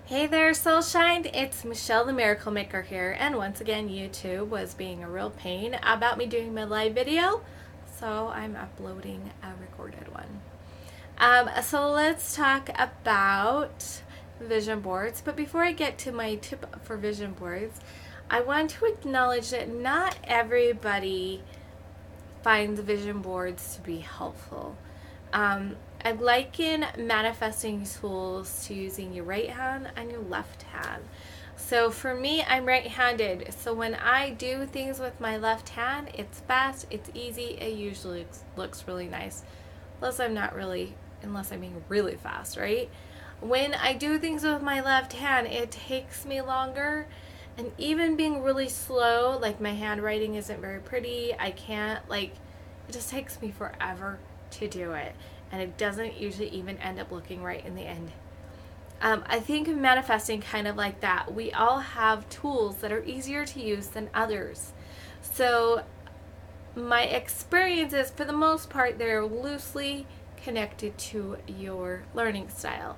Hey there, Soulshine. It's Michelle the Miracle Maker here, and once again, YouTube was being a real pain about me doing my live video, so I'm uploading a recorded one. So let's talk about vision boards, but before I get to my tip for vision boards, I want to acknowledge that not everybody finds vision boards to be helpful. I liken manifesting tools to using your right hand and your left hand. So for me, I'm right-handed. So when I do things with my left hand, it's fast, it's easy, it usually looks really nice. Unless I'm being really fast, right? When I do things with my left hand, it takes me longer. And even being really slow, like my handwriting isn't very pretty, it just takes me forever to do it. And it doesn't usually even end up looking right in the end. I think of manifesting kind of like that. We all have tools that are easier to use than others. So my experiences, for the most part, they're loosely connected to your learning style.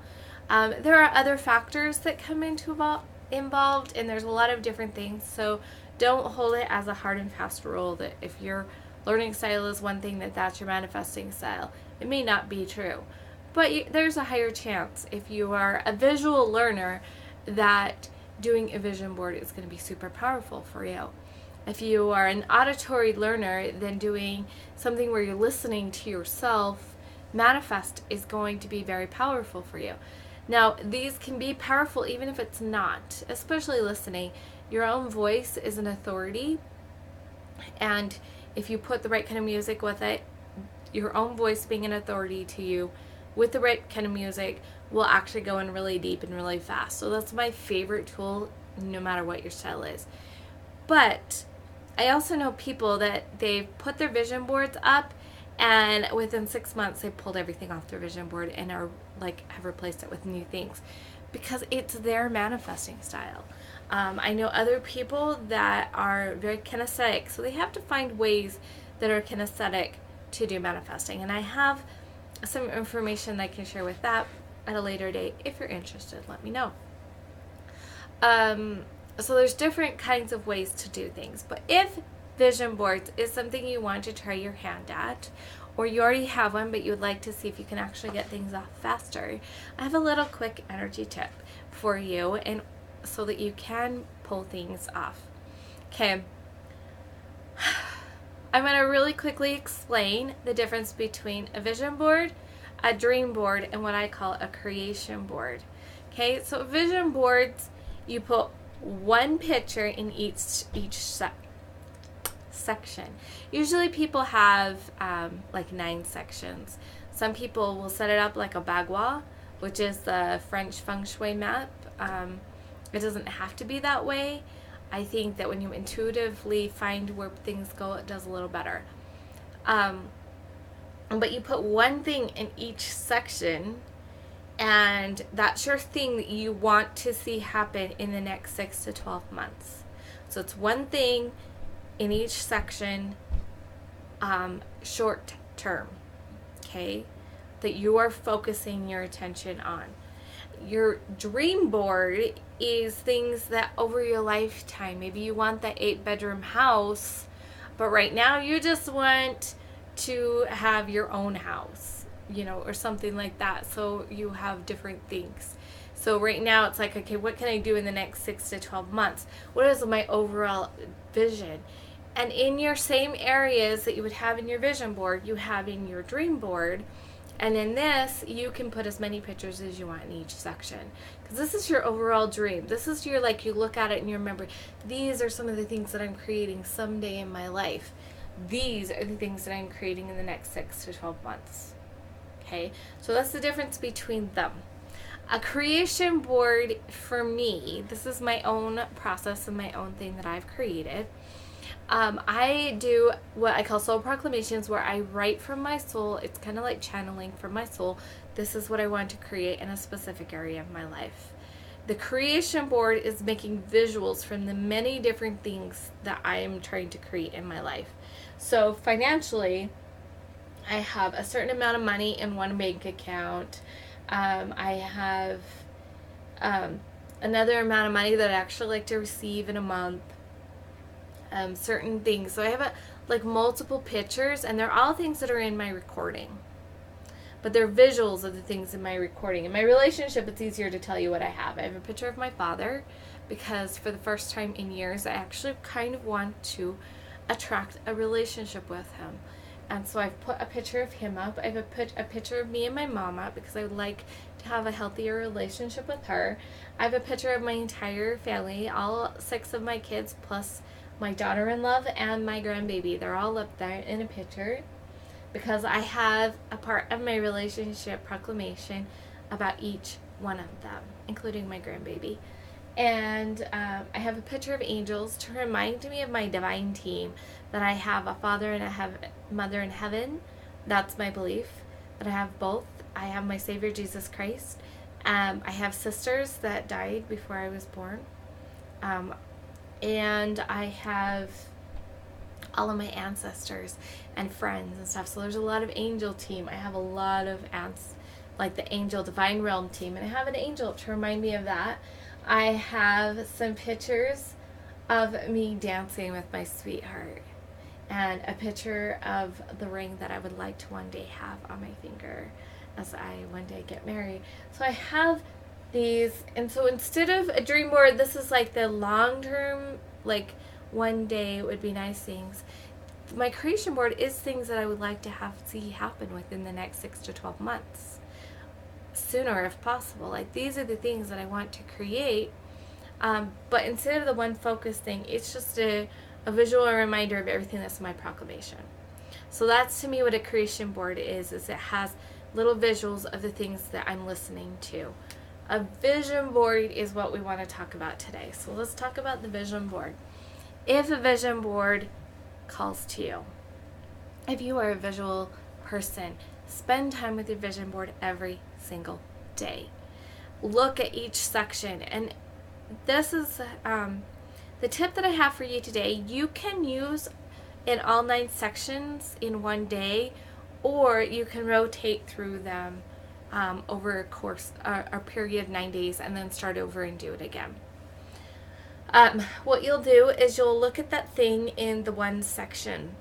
There are other factors that come involved, and there's a lot of different things. So don't hold it as a hard and fast rule that if your learning style is one thing, that's your manifesting style. It may not be true, but there's a higher chance if you are a visual learner that doing a vision board is going to be super powerful for you. If you are an auditory learner, then doing something where you're listening to yourself manifest is going to be very powerful for you. Now, these can be powerful even if it's not, especially listening. Your own voice is an authority, and if you put the right kind of music with it, your own voice being an authority to you with the right kind of music will actually go in really deep and really fast. So that's my favorite tool, no matter what your style is. But I also know people that they've put their vision boards up, and within 6 months they pulled everything off their vision board and are have replaced it with new things because it's their manifesting style. I know other people that are very kinesthetic, so they have to find ways that are kinesthetic to do manifesting, and I have some information I can share with that at a later date. If you're interested, let me know. So there's different kinds of ways to do things, but if vision boards is something you want to try your hand at, or you already have one but you would like to see if you can actually get things off faster, I have a little quick energy tip for you, and so that you can pull things off. Okay, I'm going to really quickly explain the difference between a vision board, a dream board, and what I call a creation board. Okay, so vision boards, you put one picture in each section. Usually people have like 9 sections. Some people will set it up like a bagua, which is the French feng shui map. It doesn't have to be that way. I think that when you intuitively find where things go, it does a little better. But you put one thing in each section, and that's your thing that you want to see happen in the next 6 to 12 months. So it's one thing in each section, short term, okay, that you are focusing your attention on. Your dream board is things that over your lifetime, maybe you want that 8-bedroom house, but right now you just want to have your own house, or something like that. So you have different things. So right now it's like, okay, what can I do in the next 6 to 12 months? What is my overall vision? And in your same areas that you would have in your vision board, you have in your dream board. And in this, you can put as many pictures as you want in each section. Because this is your overall dream. This is your, you look at it and you remember, these are some of the things that I'm creating someday in my life. These are the things that I'm creating in the next 6 to 12 months. Okay? So that's the difference between them. A creation board, for me, this is my own process and my own thing that I've created. I do what I call soul proclamations, where I write from my soul. It's kind of like channeling from my soul. This is what I want to create in a specific area of my life. The creation board is making visuals from the many different things that I am trying to create in my life. So financially, I have a certain amount of money in one bank account. I have another amount of money that I actually like to receive in a month, certain things. So I have like multiple pictures, and they're all things that are in my recording. But they're visuals of the things in my recording. In my relationship, it's easier to tell you what I have. I have a picture of my father because for the first time in years, I actually kind of want to attract a relationship with him. And so I've put a picture of him up. I've put a picture of me and my mom up because I would like to have a healthier relationship with her. I have a picture of my entire family, all 6 of my kids, plus my daughter-in-law and my grandbaby. They're all up there in a picture because I have a part of my relationship proclamation about each one of them, including my grandbaby. And I have a picture of angels to remind me of my divine team, that I have a father and a mother in heaven. That's my belief, that I have both. I have my Savior Jesus Christ. I have sisters that died before I was born. And I have all of my ancestors and friends and stuff. So there's a lot of angel team. I have a lot of ants, like the angel divine realm team, and I have an angel to remind me of that. I have some pictures of me dancing with my sweetheart, and a picture of the ring that I would like to one day have on my finger as I one day get married. So I have these, and so instead of a dream board, this is like the long term, like one day would be nice things. My creation board is things that I would like to see happen within the next 6 to 12 months, sooner if possible. Like, these are the things that I want to create, but instead of the one focus thing, it's just a visual reminder of everything that's in my proclamation. So that's, to me, what a creation board is it has little visuals of the things that I'm listening to. A vision board is what we want to talk about today. So let's talk about the vision board. If a vision board calls to you, if you are a visual person, spend time with your vision board every single day. Look at each section, and this is the tip that I have for you today. You can use in all 9 sections in one day, or you can rotate through them over a course, a period of 9 days, and then start over and do it again. What you'll do is you'll look at that thing in the one section,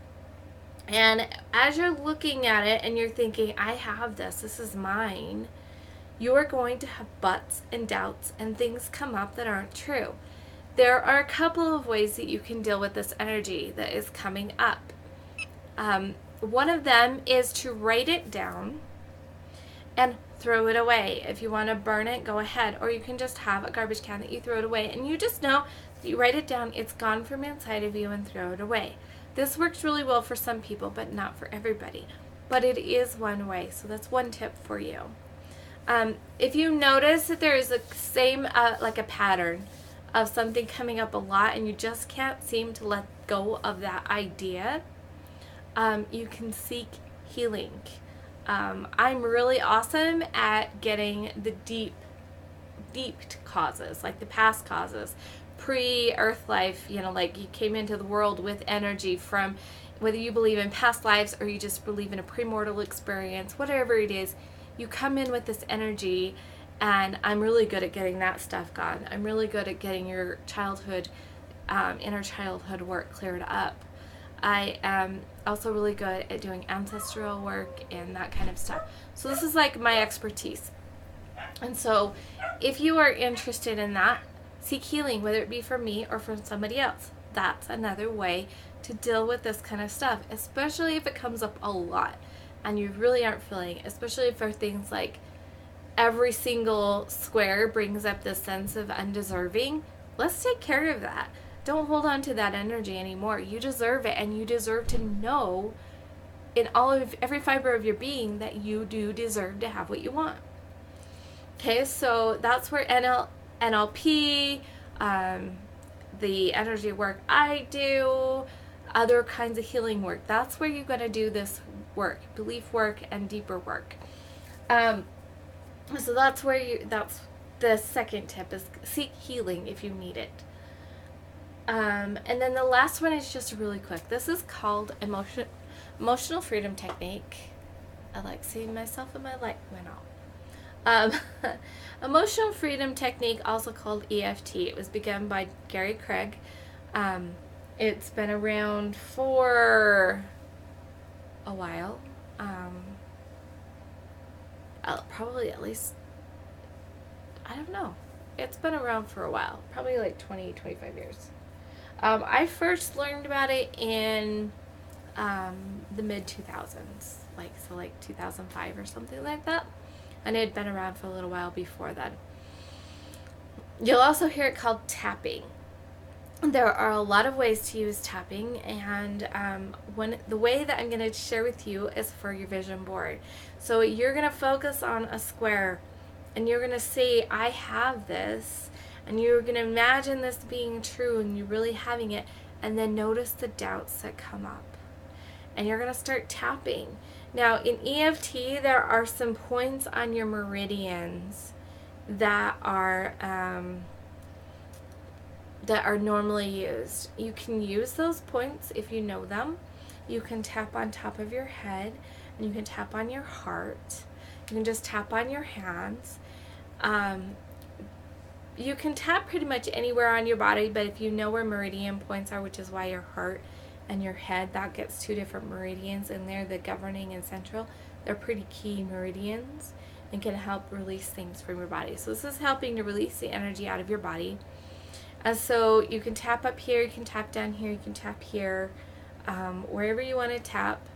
and as you're looking at it and you're thinking, I have this is mine, you are going to have buts and doubts and things come up that aren't true. There are a couple of ways that you can deal with this energy that is coming up. One of them is to write it down and throw it away. If you want to burn it, go ahead. Or you can just have a garbage can that you throw it away, and you just know that you write it down, it's gone from inside of you, and throw it away. This works really well for some people, but not for everybody. But it is one way, so that's one tip for you. If you notice that there is a same, like a pattern of something coming up a lot, and you just can't seem to let go of that idea, you can seek healing. I'm really awesome at getting the deep causes, like the past causes, pre-earth life, like you came into the world with energy from, whether you believe in past lives or you just believe in a premortal experience, whatever it is, you come in with this energy, and I'm really good at getting that stuff gone. I'm really good at getting your childhood, inner childhood work cleared up. I am also really good at doing ancestral work and that kind of stuff. So this is like my expertise. And so if you are interested in that, seek healing, whether it be from me or from somebody else. That's another way to deal with this kind of stuff, especially if it comes up a lot and you really aren't feeling it, especially for things like every single square brings up this sense of undeserving. Let's take care of that. Don't hold on to that energy anymore. You deserve it, and you deserve to know in every fiber of your being that you do deserve to have what you want. Okay, so that's where NLP, the energy work I do, other kinds of healing work, that's where you're going to do this work, belief work and deeper work. So that's the second tip, is seek healing if you need it. And then the last one is just really quick. This is called emotional freedom technique. I like seeing myself and my light went off. Um, Emotional freedom technique, also called EFT. It was begun by Gary Craig. Um, it's been around for a while. Probably at least, I don't know. It's been around for a while. Probably like 20, 25 years. I first learned about it in the mid 2000s, like 2005 or something like that. And it had been around for a little while before then. You'll also hear it called tapping. There are a lot of ways to use tapping, and the way that I'm going to share with you is for your vision board. So you're going to focus on a square, and you're going to say, I have this, and you're going to imagine this being true, and you really having it, and then notice the doubts that come up. And you're going to start tapping. Now, in EFT, there are some points on your meridians that are normally used. You can use those points if you know them. You can tap on top of your head, and you can tap on your heart. You can just tap on your hands. You can tap pretty much anywhere on your body, but if you know where meridian points are, which is why your heart and your head, that gets two different meridians in there, the governing and central, they're pretty key meridians and can help release things from your body. So this is helping to release the energy out of your body. And so you can tap up here, you can tap down here, you can tap here, wherever you want to tap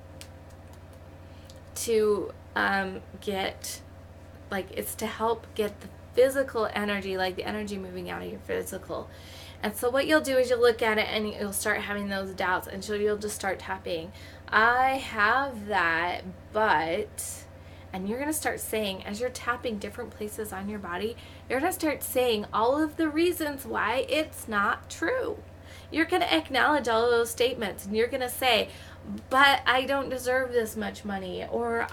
to get, like, it's to help get the physical energy, like the energy moving out of your physical. And so what you'll do is you'll look at it and you'll start having those doubts, and so you'll just start tapping. I have that, but... And you're going to start saying, as you're tapping different places on your body, you're going to start saying all of the reasons why it's not true. You're going to acknowledge all of those statements, and you're going to say, but I don't deserve this much money, or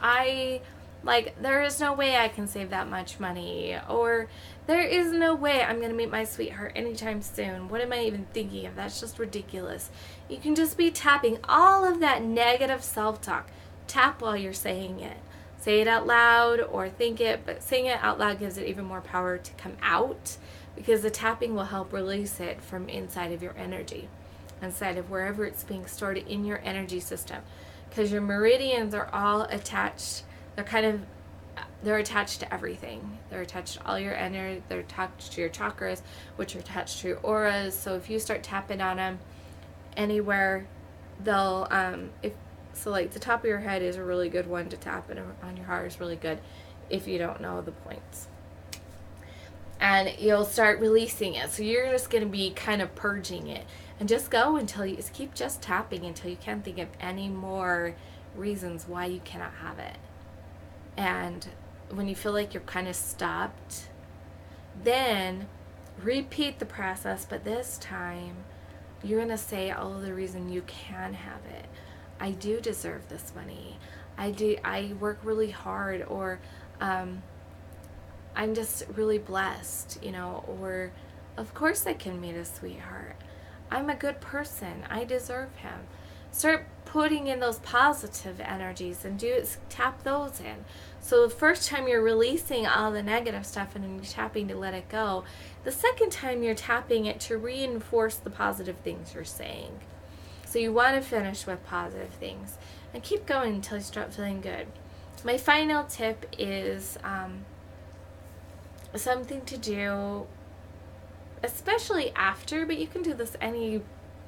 there is no way I can save that much money, or there is no way I'm going to meet my sweetheart anytime soon. What am I even thinking of? That's just ridiculous. You can just be tapping all of that negative self-talk. Tap while you're saying it. Say it out loud or think it, but saying it out loud gives it even more power to come out, because the tapping will help release it from inside of your energy, inside of wherever it's being stored in your energy system. Because your meridians are all attached. They're attached to everything. They're attached to all your energy. They're attached to your chakras, which are attached to your auras. So if you start tapping on them anywhere, they'll, so like the top of your head is a really good one to tap, and on your heart is really good if you don't know the points. And you'll start releasing it. So you're just going to be kind of purging it. And just go until you keep just tapping until you can't think of any more reasons why you cannot have it. And when you feel like you're kind of stopped, then repeat the process, but this time you're going to say all of the reason you can have it. I do deserve this money. I work really hard, or I'm just really blessed, or of course I can meet a sweetheart. I'm a good person. I deserve him. Start putting in those positive energies and tap those in. So the first time you're releasing all the negative stuff and you're tapping to let it go. The second time you're tapping it to reinforce the positive things you're saying. So you want to finish with positive things and keep going until you start feeling good. My final tip is something to do, especially after, but you can do this any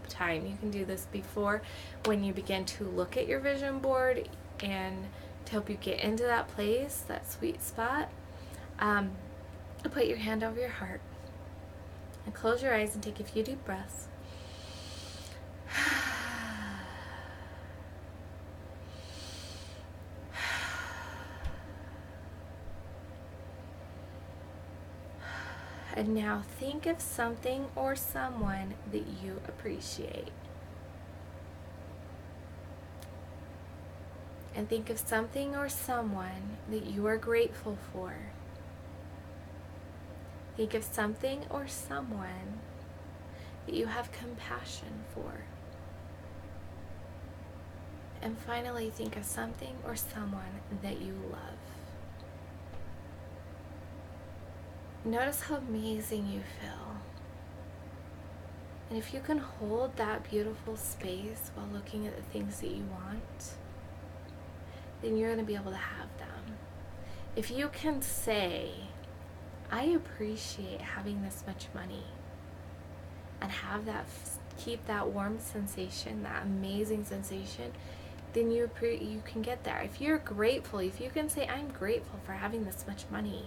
time. You can do this before, when you begin to look at your vision board and to help you get into that place, that sweet spot. Put your hand over your heart and close your eyes and take a few deep breaths. And now think of something or someone that you appreciate. And think of something or someone that you are grateful for. Think of something or someone that you have compassion for. And finally, think of something or someone that you love. notice how amazing you feel. And if you can hold that beautiful space while looking at the things that you want, then you're going to be able to have them. If you can say, I appreciate having this much money, and have that, keep that warm sensation, that amazing sensation, then you can get there. If you're grateful, if you can say, I'm grateful for having this much money,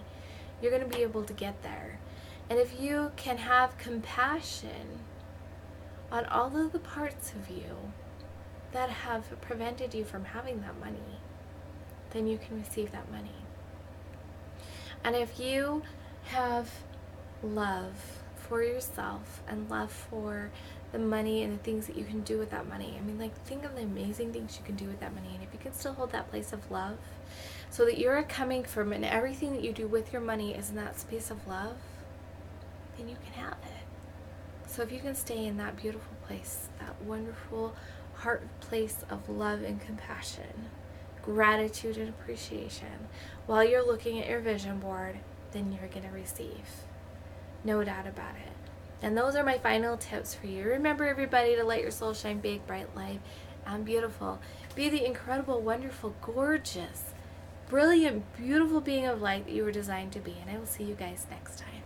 you're going to be able to get there. And if you can have compassion on all of the parts of you that have prevented you from having that money, then you can receive that money. And if you have love for yourself and love for the money and the things that you can do with that money, I mean, like, think of the amazing things you can do with that money. And if you can still hold that place of love so that you're coming from, and everything that you do with your money is in that space of love, then you can have it. So if you can stay in that beautiful place, that wonderful heart place of love and compassion, gratitude and appreciation, while you're looking at your vision board, then you're going to receive. No doubt about it. And those are my final tips for you. Remember, everybody, to let your soul shine big, bright, light, and beautiful. Be the incredible, wonderful, gorgeous, brilliant, beautiful being of light that you were designed to be. And I will see you guys next time.